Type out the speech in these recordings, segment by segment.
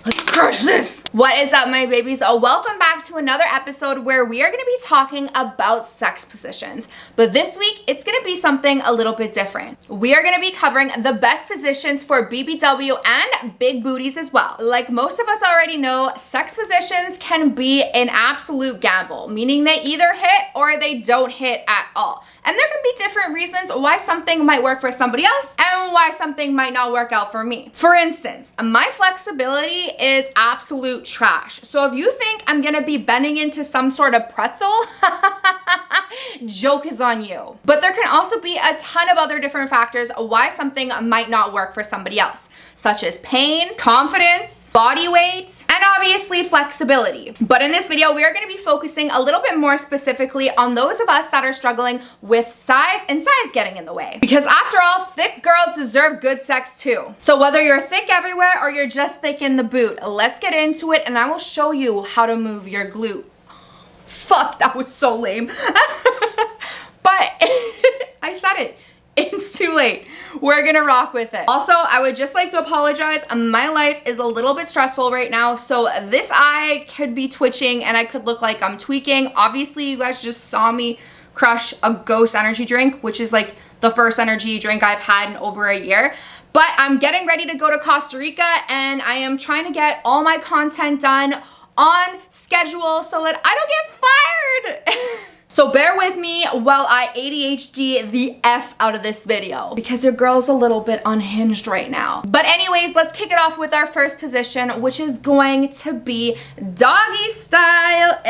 Let's crush this. What is up, my babies? Welcome back to another episode where we are going to be talking about sex positions. But this week, it's going to be something a little bit different. We are going to be covering the best positions for BBW and big booties as well. Like most of us already know, sex positions can be an absolute gamble, meaning they either hit or they don't hit at all. And there can be different reasons why something might work for somebody else and why something might not work out for me. For instance, my flexibility is absolute trash. So if you think I'm gonna be bending into some sort of pretzel, joke is on you. But there can also be a ton of other different factors why something might not work for somebody else, such as pain, confidence, body weight, and obviously flexibility. But in this video, we are going to be focusing a little bit more specifically on those of us that are struggling with size and size getting in the way. Because after all, thick girls deserve good sex too. So whether you're thick everywhere or you're just thick in the boot, let's get into it and I will show you how to move your glute. Fuck, that was so lame. But I said it. It's too late. We're gonna rock with it. Also, I would just like to apologize. My life is a little bit stressful right now, so this eye could be twitching and I could look like I'm tweaking. Obviously, you guys just saw me crush a Ghost energy drink, which is like the first energy drink I've had in over a year. But I'm getting ready to go to Costa Rica and I am trying to get all my content done on schedule so that I don't get fired. So bear with me while I ADHD the F out of this video because your girl's a little bit unhinged right now. But anyways, let's kick it off with our first position, which is going to be doggy style.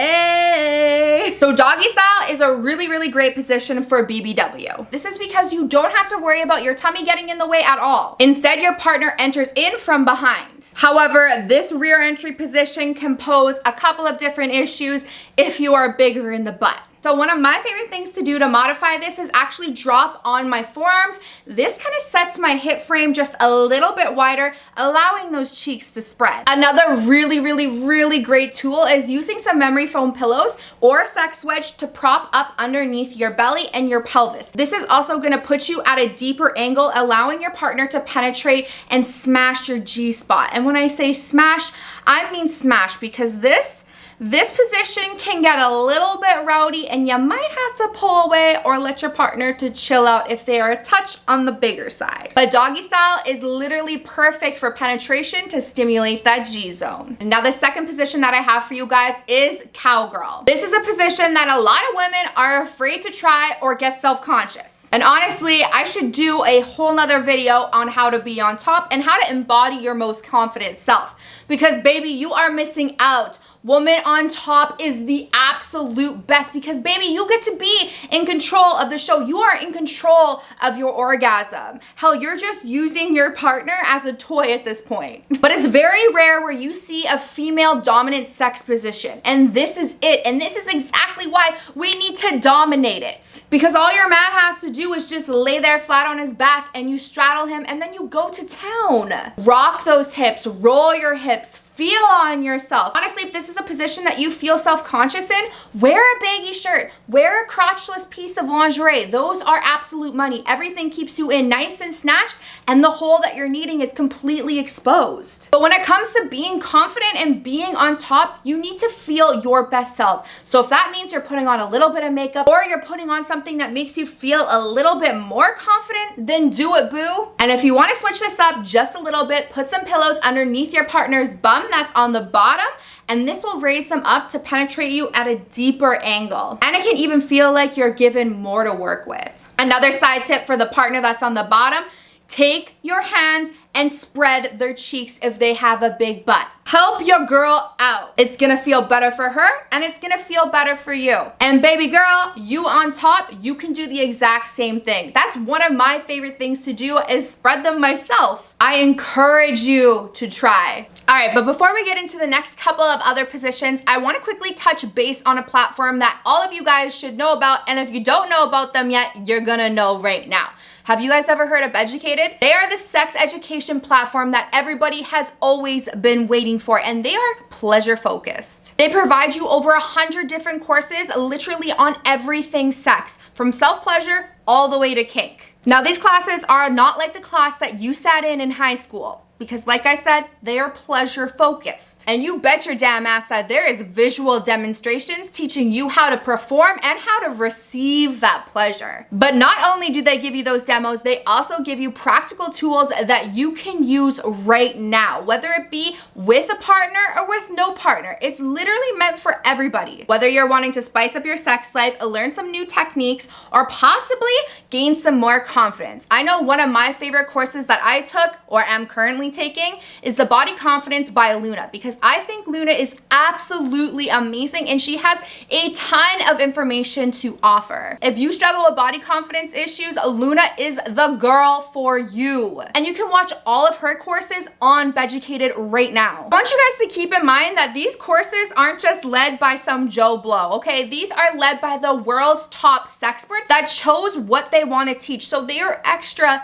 So doggy style is a really great position for BBW. This is because you don't have to worry about your tummy getting in the way at all. Instead, your partner enters in from behind. However, this rear entry position can pose a couple of different issues if you are bigger in the butt. So one of my favorite things to do to modify this is actually drop on my forearms. This kind of sets my hip frame just a little bit wider, allowing those cheeks to spread. Another really great tool is using some memory foam pillows or a sex wedge to prop up underneath your belly and your pelvis. This is also gonna put you at a deeper angle, allowing your partner to penetrate and smash your G-spot. And when I say smash, I mean smash, because this position can get a little bit rowdy and you might have to pull away or let your partner to chill out if they are a touch on the bigger side. But doggy style is literally perfect for penetration to stimulate that G-zone. Now the second position that I have for you guys is cowgirl. This is a position that a lot of women are afraid to try or get self-conscious. And honestly, I should do a whole nother video on how to be on top and how to embody your most confident self. Because baby, you are missing out. Woman on top is the absolute best because baby, you get to be in control of the show. You are in control of your orgasm. Hell, you're just using your partner as a toy at this point. But it's very rare where you see a female dominant sex position. And this is it. And this is exactly why we need to dominate it. Because all your man has to do is just lay there flat on his back and you straddle him and then you go to town. Rock those hips, roll your hips, feel on yourself. Honestly, if this is a position that you feel self-conscious in, wear a baggy shirt, wear a crotchless piece of lingerie. Those are absolute money. Everything keeps you in nice and snatched and the hole that you're needing is completely exposed. But when it comes to being confident and being on top, you need to feel your best self. So if that means you're putting on a little bit of makeup or you're putting on something that makes you feel a little bit more confident, then do it, boo. And if you want to switch this up just a little bit, put some pillows underneath your partner's bum that's on the bottom, and this will raise them up to penetrate you at a deeper angle. And it can even feel like you're given more to work with. Another side tip for the partner that's on the bottom, take your hands and spread their cheeks if they have a big butt. Help your girl out. It's gonna feel better for her and it's gonna feel better for you. And baby girl, you on top, you can do the exact same thing. That's one of my favorite things to do is spread them myself. I encourage you to try. All right, but before we get into the next couple of other positions, I wanna quickly touch base on a platform that all of you guys should know about, and if you don't know about them yet, you're gonna know right now. Have you guys ever heard of BEDucated? They are the sex education platform that everybody has always been waiting for, and they are pleasure focused. They provide you over 100 different courses literally on everything sex, from self-pleasure all the way to kink. Now these classes are not like the class that you sat in high school. because like I said, they are pleasure focused. And you bet your damn ass that there is visual demonstrations teaching you how to perform and how to receive that pleasure. But not only do they give you those demos, they also give you practical tools that you can use right now, whether it be with a partner or with no partner. It's literally meant for everybody. Whether you're wanting to spice up your sex life, learn some new techniques, or possibly gain some more confidence. I know one of my favorite courses that I took or am currently taking is the Body Confidence by Luna, because I think Luna is absolutely amazing and she has a ton of information to offer. If you struggle with body confidence issues, Luna is the girl for you. And you can watch all of her courses on BEDucated right now. I want you guys to keep in mind that these courses aren't just led by some Joe Blow, okay? These are led by the world's top sexperts that chose what they want to teach. So they are extra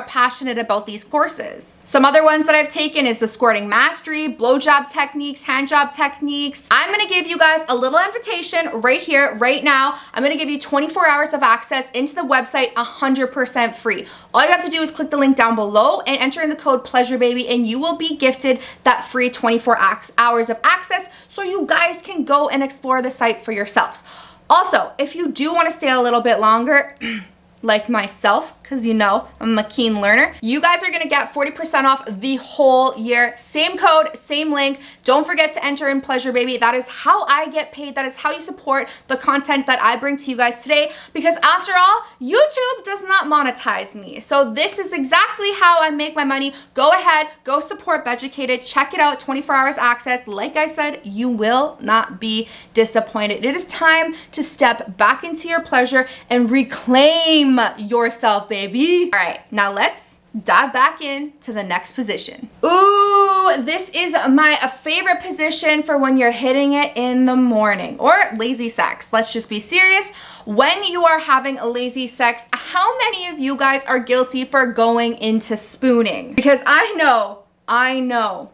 passionate about these courses. Some other ones that I've taken is the squirting mastery, blowjob techniques, handjob techniques. I'm gonna give you guys a little invitation right here, right now. I'm gonna give you 24 hours of access into the website 100% free. All you have to do is click the link down below and enter in the code PleasureBaby and you will be gifted that free 24 hours of access so you guys can go and explore the site for yourselves. Also, if you do want to stay a little bit longer, like myself, because you know I'm a keen learner, you guys are gonna get 40% off the whole year. Same code, same link. Don't forget to enter in PleasureBaby. That is how I get paid. That is how you support the content that I bring to you guys today, because after all, YouTube does not monetize me. So this is exactly how I make my money. Go ahead, go support BEDucated. Check it out, 24 hours access. Like I said, you will not be disappointed. It is time to step back into your pleasure and reclaim yourself, baby. All right, now let's dive back into the next position. Ooh, this is my favorite position for when you're hitting it in the morning, or lazy sex. Let's just be serious. When you are having a lazy sex, how many of you guys are guilty for going into spooning? Because I know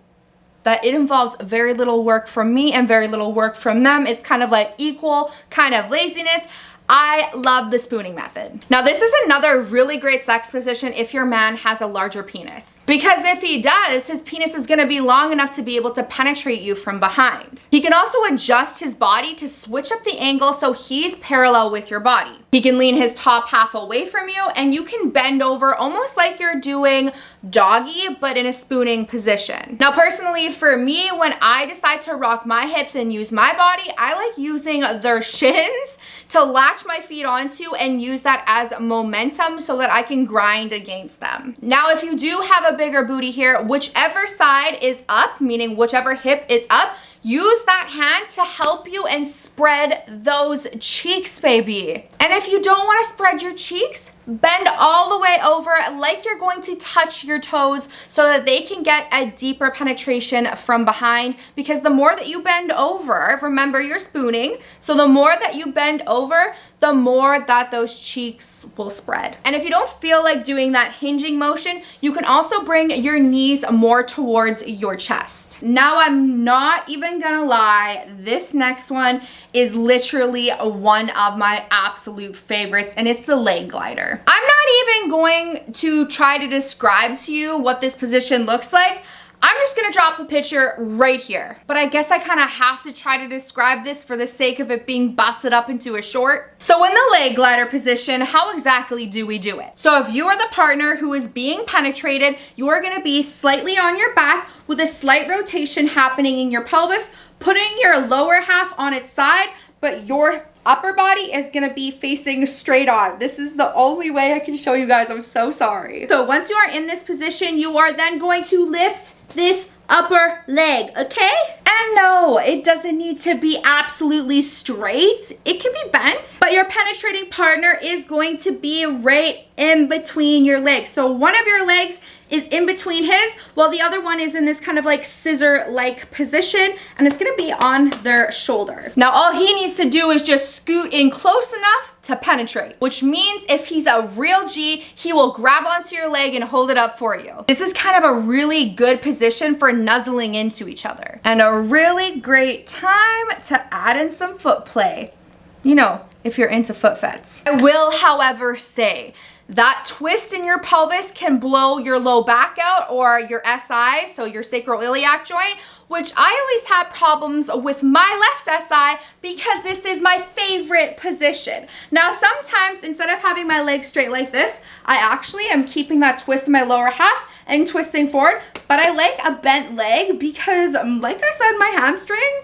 that it involves very little work from me and very little work from them. It's kind of like equal kind of laziness. I love the spooning method. Now, this is another really great sex position if your man has a larger penis. Because if he does, his penis is gonna be long enough to be able to penetrate you from behind. He can also adjust his body to switch up the angle so he's parallel with your body. He can lean his top half away from you and you can bend over almost like you're doing doggy, but in a spooning position. Now, personally, for me, when I decide to rock my hips and use my body, I like using their shins to latch my feet onto and use that as momentum so that I can grind against them. Now, if you do have a bigger booty here, whichever side is up, meaning whichever hip is up, use that hand to help you and spread those cheeks, baby. And if you don't want to spread your cheeks, bend all the way over like you're going to touch your toes so that they can get a deeper penetration from behind, because the more that you bend over, remember you're spooning, so the more that you bend over, the more that those cheeks will spread. And if you don't feel like doing that hinging motion, you can also bring your knees more towards your chest. Now, I'm not even gonna lie, this next one is literally one of my absolute favorites, and it's the leg glider. I'm not even going to try to describe to you what this position looks like. I'm just gonna drop a picture right here. But I guess I kind of have to try to describe this for the sake of it being busted up into a short. So in the leg glider position, how exactly do we do it? So if you are the partner who is being penetrated, you are gonna be slightly on your back with a slight rotation happening in your pelvis, putting your lower half on its side, but your upper body is gonna be facing straight on. This is the only way I can show you guys. I'm so sorry. So once you are in this position, you are then going to lift this upper leg, okay? And no, it doesn't need to be absolutely straight. It can be bent, but your penetrating partner is going to be right in between your legs. So one of your legs is in between his, while the other one is in this kind of like scissor-like position, and it's gonna be on their shoulder. Now, all he needs to do is just scoot in close enough to penetrate, which means if he's a real G, he will grab onto your leg and hold it up for you. This is kind of a really good position for nuzzling into each other, and a really great time to add in some foot play. You know, if you're into foot fets. I will, however, say That twist in your pelvis can blow your low back out or your SI, so your sacroiliac joint, which I always had problems with my left SI because this is my favorite position. Now, sometimes instead of having my legs straight like this, I actually am keeping that twist in my lower half and twisting forward, but I like a bent leg because, like I said, my hamstring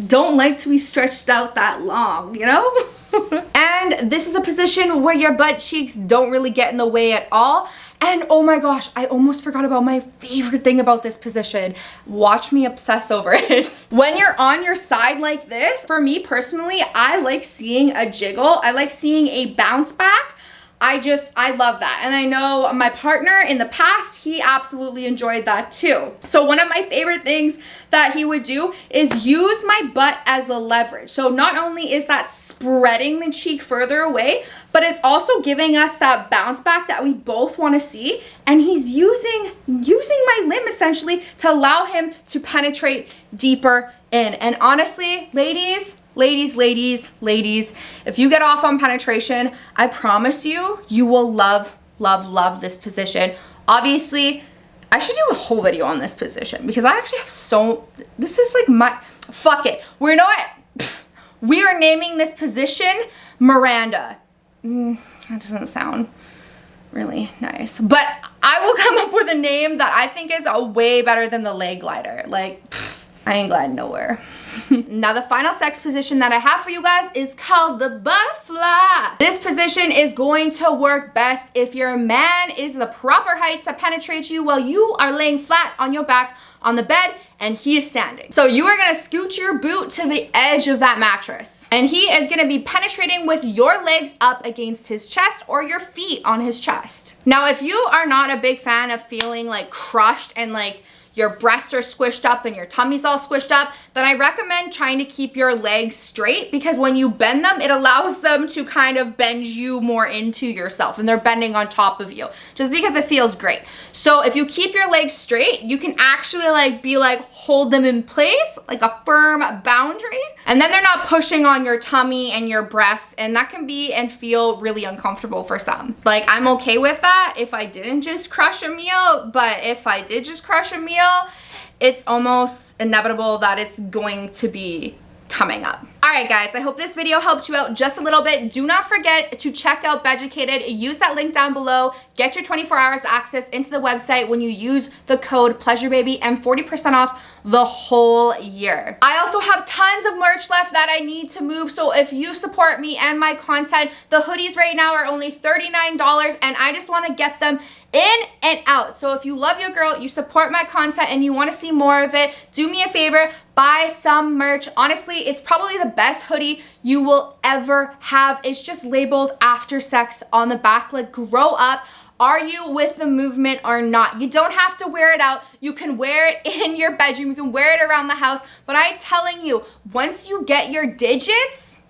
don't like to be stretched out that long, you know? And this is a position where your butt cheeks don't really get in the way at all. And oh my gosh, I almost forgot about my favorite thing about this position. Watch me obsess over it. When you're on your side like this, for me personally, I like seeing a jiggle. I like seeing a bounce back. I love that. And I know my partner in the past, he absolutely enjoyed that too. So one of my favorite things that he would do is use my butt as a leverage. So not only is that spreading the cheek further away, but it's also giving us that bounce back that we both want to see. And he's using my limb essentially to allow him to penetrate deeper in. And honestly, ladies, if you get off on penetration, I promise you, you will love this position. Obviously, I should do a whole video on this position because I actually have this is like fuck it. We are naming this position Miranda. That doesn't sound really nice, but I will come up with a name that I think is way better than the leg glider. Like, I ain't gliding nowhere. Now the final sex position that I have for you guys is called the butterfly. This position is going to work best if your man is the proper height to penetrate you while you are laying flat on your back on the bed and he is standing. So you are gonna scoot your boot to the edge of that mattress and he is gonna be penetrating with your legs up against his chest or your feet on his chest. Now, if you are not a big fan of feeling like crushed and like your breasts are squished up and your tummy's all squished up, then I recommend trying to keep your legs straight because when you bend them, it allows them to kind of bend you more into yourself and they're bending on top of you just because it feels great. So if you keep your legs straight, you can actually hold them in place like a firm boundary, and then they're not pushing on your tummy and your breasts, and that can be and feel really uncomfortable for some. Like, I'm okay with that if I didn't just crush a meal, but if I did just crush a meal, it's almost inevitable that it's going to be coming up. All right, guys, I hope this video helped you out just a little bit. Do not forget to check out BEDucated. Use that link down below. Get your 24 hours access into the website when you use the code PleasureBaby and 40% off the whole year. I also have tons of merch left that I need to move, so if you support me and my content, the hoodies right now are only $39 and I just want to get them in and out. So if you love your girl, you support my content and you want to see more of it, do me a favor, buy some merch. Honestly, it's probably the best hoodie you will ever have. It's just labeled after sex on the back. Like, grow up. Are you with the movement or not? You don't have to wear it out. You can wear it in your bedroom. You can wear it around the house. But I'm telling you, once you get your digits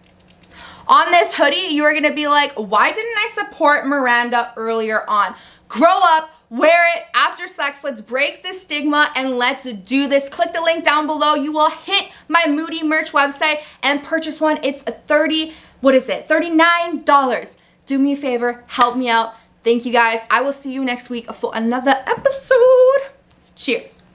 on this hoodie, you are gonna be like, why didn't I support Miranda earlier on? Grow up, wear it after sex. Let's break this stigma and let's do this. Click the link down below. You will hit my Moody merch website and purchase one. It's $39. Do me a favor, help me out. Thank you guys. I will see you next week for another episode. Cheers.